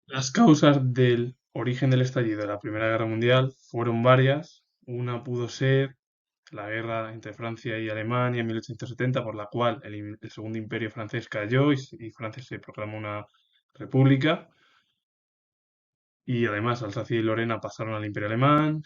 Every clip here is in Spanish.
Las causas del origen del estallido de la Primera Guerra Mundial fueron varias. Una pudo ser la guerra entre Francia y Alemania en 1870, por la cual el Segundo Imperio francés cayó y Francia se proclamó una república. Y además Alsacia y Lorena pasaron al Imperio alemán.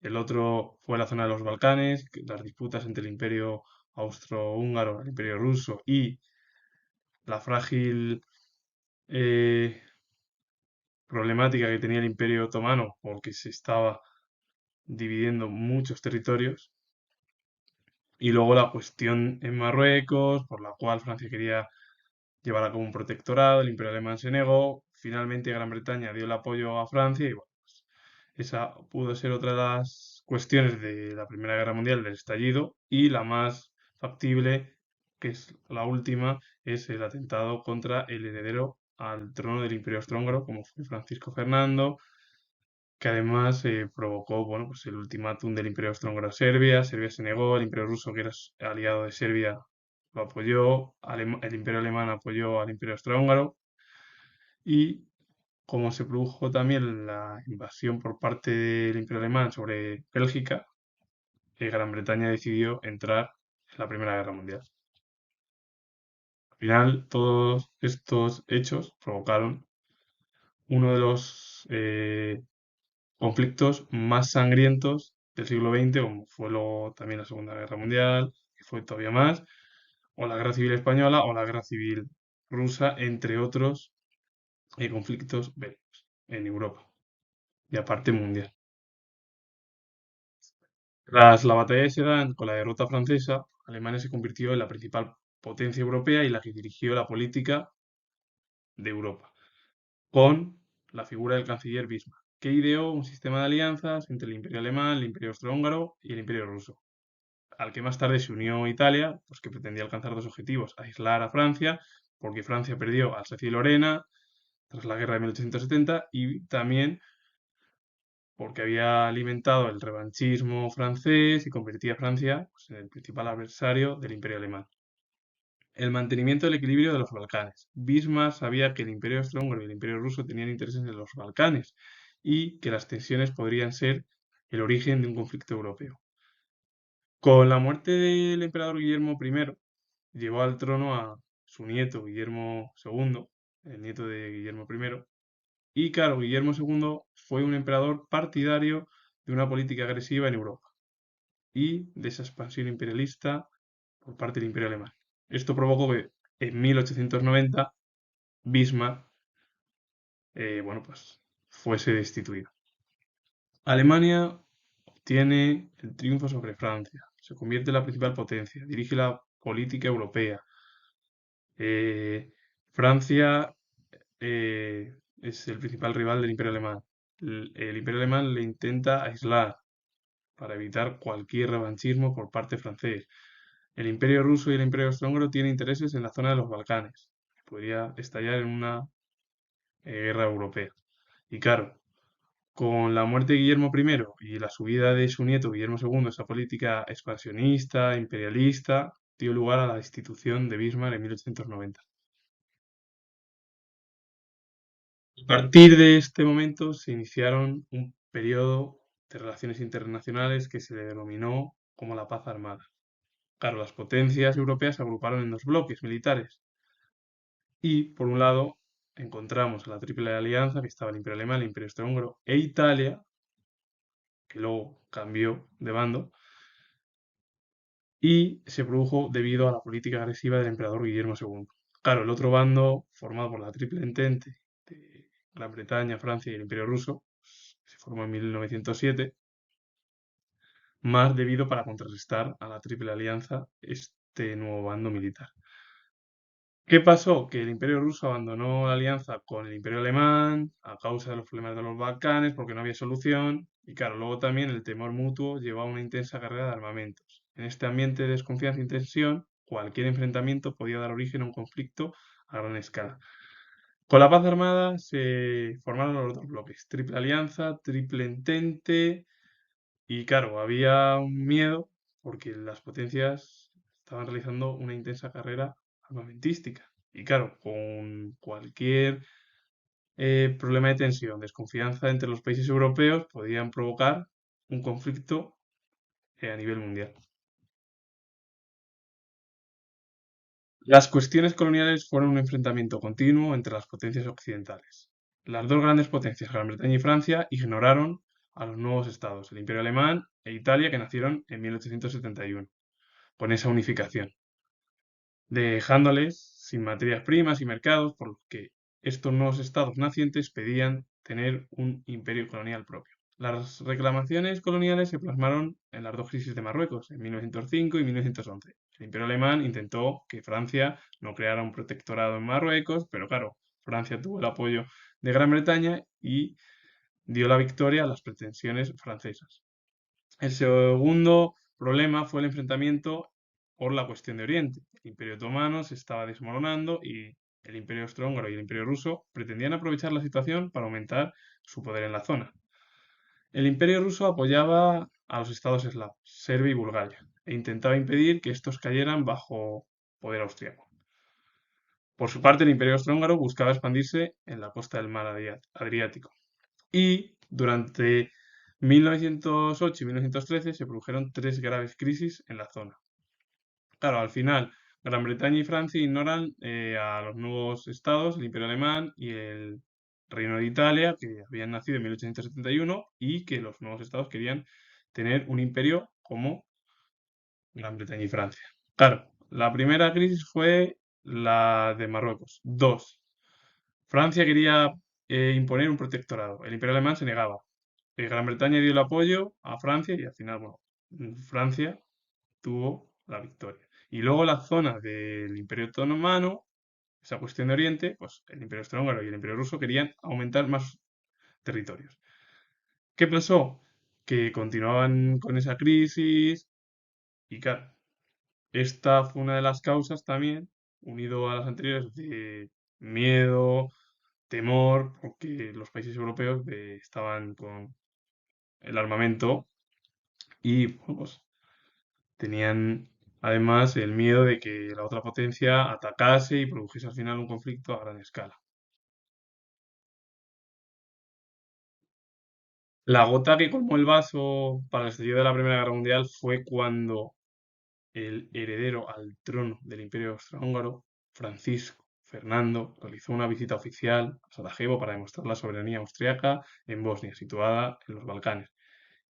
El otro fue la zona de los Balcanes, las disputas entre el Imperio austrohúngaro, el Imperio ruso y la frágil eh, problemática que tenía el Imperio otomano, porque se estaba dividiendo muchos territorios. Y luego la cuestión en Marruecos, por la cual Francia quería llevar a cabo un protectorado, el Imperio alemán se negó, finalmente Gran Bretaña dio el apoyo a Francia y bueno, pues, esa pudo ser otra de las cuestiones de la Primera Guerra Mundial, del estallido, y la más factible, que es la última, es el atentado contra el heredero al trono del Imperio Austrohúngaro, como fue Francisco Fernando, que además provocó, bueno, pues el ultimátum del Imperio Austrohúngaro a Serbia. Serbia se negó, el Imperio ruso, que era aliado de Serbia, lo apoyó, el Imperio alemán apoyó al Imperio Austrohúngaro y como se produjo también la invasión por parte del Imperio alemán sobre Bélgica, Gran Bretaña decidió entrar en la Primera Guerra Mundial. Al final, todos estos hechos provocaron uno de los conflictos más sangrientos del siglo XX, como fue luego también la Segunda Guerra Mundial, que fue todavía más, o la Guerra Civil Española o la Guerra Civil Rusa, entre otros conflictos bélicos en Europa y aparte mundial. Tras la batalla de Sedan, con la derrota francesa, Alemania se convirtió en la principal potencia europea y la que dirigió la política de Europa, con la figura del canciller Bismarck, que ideó un sistema de alianzas entre el Imperio alemán, el Imperio austrohúngaro y el Imperio ruso, al que más tarde se unió Italia, pues que pretendía alcanzar dos objetivos: aislar a Francia, porque Francia perdió Alsacia y Lorena tras la guerra de 1870, y también porque había alimentado el revanchismo francés y convertía a Francia, pues, en el principal adversario del Imperio alemán. El mantenimiento del equilibrio de los Balcanes. Bismarck sabía que el Imperio austrohúngaro y el Imperio ruso tenían intereses en los Balcanes y que las tensiones podrían ser el origen de un conflicto europeo. Con la muerte del emperador Guillermo I, llevó al trono a su nieto Guillermo II, el nieto de Guillermo I, y claro, Guillermo II fue un emperador partidario de una política agresiva en Europa y de esa expansión imperialista por parte del Imperio alemán. Esto provocó que en 1890 Bismarck, bueno, pues fuese destituido. Alemania obtiene el triunfo sobre Francia, se convierte en la principal potencia, dirige la política europea. Francia es el principal rival del Imperio alemán. El Imperio alemán le intenta aislar para evitar cualquier revanchismo por parte francés. El Imperio ruso y el Imperio austrohúngaro tienen intereses en la zona de los Balcanes. Podría estallar en una guerra europea. Y claro, con la muerte de Guillermo I y la subida de su nieto Guillermo II, esa política expansionista, imperialista, dio lugar a la destitución de Bismarck en 1890. A partir de este momento se iniciaron un periodo de relaciones internacionales que se denominó como la paz armada. Claro, las potencias europeas se agruparon en dos bloques militares y, por un lado, encontramos a la Triple Alianza, que estaba el Imperio Alemán, el Imperio Austrohúngaro e Italia, que luego cambió de bando, y se produjo debido a la política agresiva del emperador Guillermo II. Claro, el otro bando, formado por la Triple Entente de Gran Bretaña, Francia y el Imperio Ruso, se formó en 1907, más debido para contrarrestar a la Triple Alianza este nuevo bando militar. ¿Qué pasó? Que el Imperio ruso abandonó la alianza con el Imperio alemán a causa de los problemas de los Balcanes, porque no había solución. Y claro, luego también el temor mutuo llevó a una intensa carrera de armamentos. En este ambiente de desconfianza y tensión, cualquier enfrentamiento podía dar origen a un conflicto a gran escala. Con la paz armada se formaron los dos bloques: Triple Alianza, Triple Entente, y claro, había un miedo porque las potencias estaban realizando una intensa carrera armamentística. Y claro, con cualquier problema de tensión, desconfianza entre los países europeos podían provocar un conflicto a nivel mundial. Las cuestiones coloniales fueron un enfrentamiento continuo entre las potencias occidentales. Las dos grandes potencias, Gran Bretaña y Francia, ignoraron a los nuevos estados, el Imperio Alemán e Italia, que nacieron en 1871, con esa unificación, dejándoles sin materias primas y mercados, por lo que estos nuevos estados nacientes pedían tener un imperio colonial propio. Las reclamaciones coloniales se plasmaron en las dos crisis de Marruecos, en 1905 y 1911. El Imperio Alemán intentó que Francia no creara un protectorado en Marruecos, pero claro, Francia tuvo el apoyo de Gran Bretaña y dio la victoria a las pretensiones francesas. El segundo problema fue el enfrentamiento por la cuestión de Oriente. El Imperio Otomano se estaba desmoronando y el Imperio Austrohúngaro y el Imperio Ruso pretendían aprovechar la situación para aumentar su poder en la zona. El Imperio Ruso apoyaba a los estados eslavos, Serbia y Bulgaria, e intentaba impedir que estos cayeran bajo poder austriaco. Por su parte, el Imperio Austrohúngaro buscaba expandirse en la costa del mar Adriático. Y durante 1908 y 1913 se produjeron tres graves crisis en la zona. Claro, al final, Gran Bretaña y Francia ignoran a los nuevos estados, el Imperio Alemán y el Reino de Italia, que habían nacido en 1871 y que los nuevos estados querían tener un imperio como Gran Bretaña y Francia. Claro, la primera crisis fue la de Marruecos. Dos, Francia quería imponer un protectorado. El Imperio Alemán se negaba. Gran Bretaña dio el apoyo a Francia y al final, bueno, Francia tuvo la victoria. Y luego la zona del Imperio Otomano, esa cuestión de Oriente, pues el Imperio Austrohúngaro y el Imperio Ruso querían aumentar más territorios. ¿Qué pasó? Que continuaban con esa crisis y claro, esta fue una de las causas también, unido a las anteriores, de miedo, temor, porque los países europeos estaban con el armamento y bueno, pues, tenían además el miedo de que la otra potencia atacase y produjese al final un conflicto a gran escala. La gota que colmó el vaso para el estallido de la Primera Guerra Mundial fue cuando el heredero al trono del Imperio Austrohúngaro, Francisco Fernando, realizó una visita oficial a Sarajevo para demostrar la soberanía austriaca en Bosnia, situada en los Balcanes.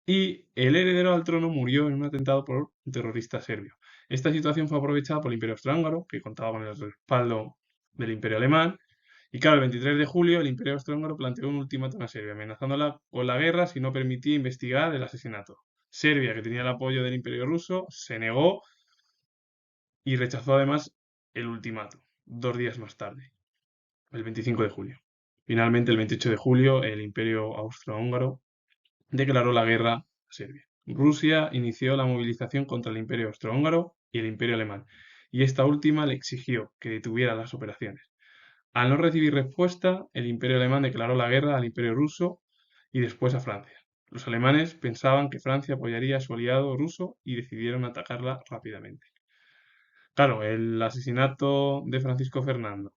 Y el heredero al trono murió en un atentado por un terrorista serbio. Esta situación fue aprovechada por el Imperio Austrohúngaro, que contaba con el respaldo del Imperio Alemán. Y claro, el 23 de julio el Imperio Austrohúngaro planteó un ultimátum a Serbia, amenazándola con la guerra si no permitía investigar el asesinato. Serbia, que tenía el apoyo del Imperio ruso, se negó y rechazó además el ultimátum, 2 días más tarde, el 25 de julio. Finalmente, el 28 de julio, el Imperio Austrohúngaro declaró la guerra a Serbia. Rusia inició la movilización contra el Imperio Austrohúngaro y el Imperio Alemán, y esta última le exigió que detuviera las operaciones. Al no recibir respuesta, el Imperio Alemán declaró la guerra al Imperio Ruso y después a Francia. Los alemanes pensaban que Francia apoyaría a su aliado ruso y decidieron atacarla rápidamente. Claro, el asesinato de Francisco Fernando,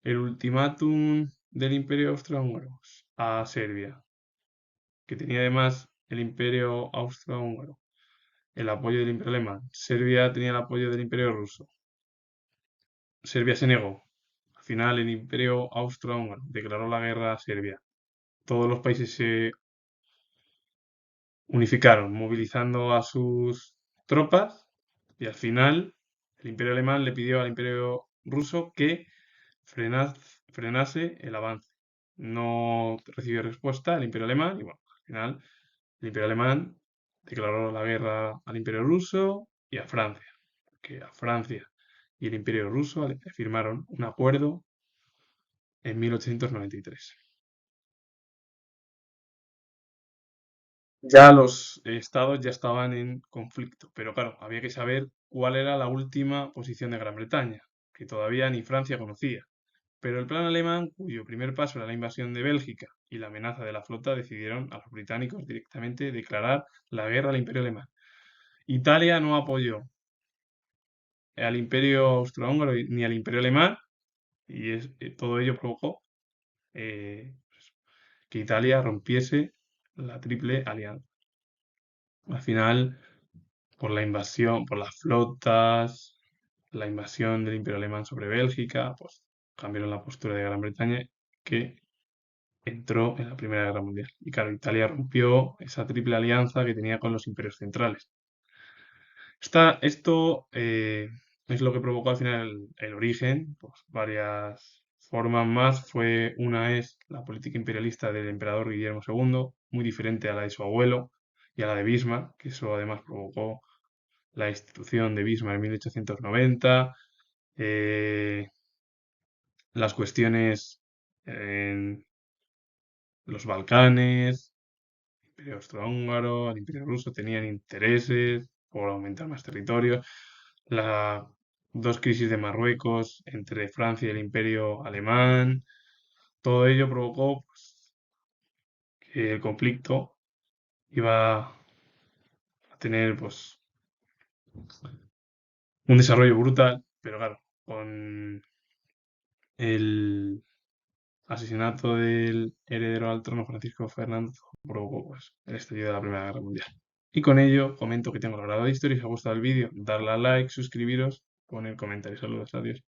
el ultimátum del Imperio Austrohúngaro a Serbia, que tenía además el Imperio Austrohúngaro, el apoyo del Imperio Alemán, Serbia tenía el apoyo del Imperio Ruso, Serbia se negó. Al final el Imperio Austrohúngaro declaró la guerra a Serbia. Todos los países se unificaron, movilizando a sus tropas y al final el Imperio Alemán le pidió al Imperio Ruso que frenase el avance. No recibió respuesta el Imperio Alemán y bueno, al final el Imperio Alemán declaró la guerra al Imperio Ruso y a Francia, que a Francia y el Imperio Ruso firmaron un acuerdo en 1893. Ya los estados ya estaban en conflicto, pero claro, había que saber cuál era la última posición de Gran Bretaña, que todavía ni Francia conocía. Pero el plan alemán, cuyo primer paso era la invasión de Bélgica y la amenaza de la flota, decidieron a los británicos directamente declarar la guerra al Imperio Alemán. Italia no apoyó al Imperio Austrohúngaro ni al Imperio Alemán y todo ello provocó pues, que Italia rompiese la Triple Alianza. Al final, por la invasión, por las flotas, la invasión del Imperio Alemán sobre Bélgica, pues cambiaron la postura de Gran Bretaña, que entró en la Primera Guerra Mundial. Y claro, Italia rompió esa triple alianza que tenía con los imperios centrales. Esto es lo que provocó al final el origen, pues varias formas más. Una es la política imperialista del emperador Guillermo II, muy diferente a la de su abuelo y a la de Bismarck, que eso además provocó la institución de Bismarck en 1890, eh, las cuestiones en los Balcanes, el Imperio Austrohúngaro, el Imperio Ruso tenían intereses por aumentar más territorio. Las dos crisis de Marruecos entre Francia y el Imperio Alemán, todo ello provocó pues, que el conflicto iba a tener pues, un desarrollo brutal, pero claro, con el asesinato del heredero al trono Francisco Fernando provocó pues, el estallido de la Primera Guerra Mundial. Y con ello comento que tengo el grado de historia. Si os ha gustado el vídeo, darle a like, suscribiros, poner comentarios. Saludos, adiós.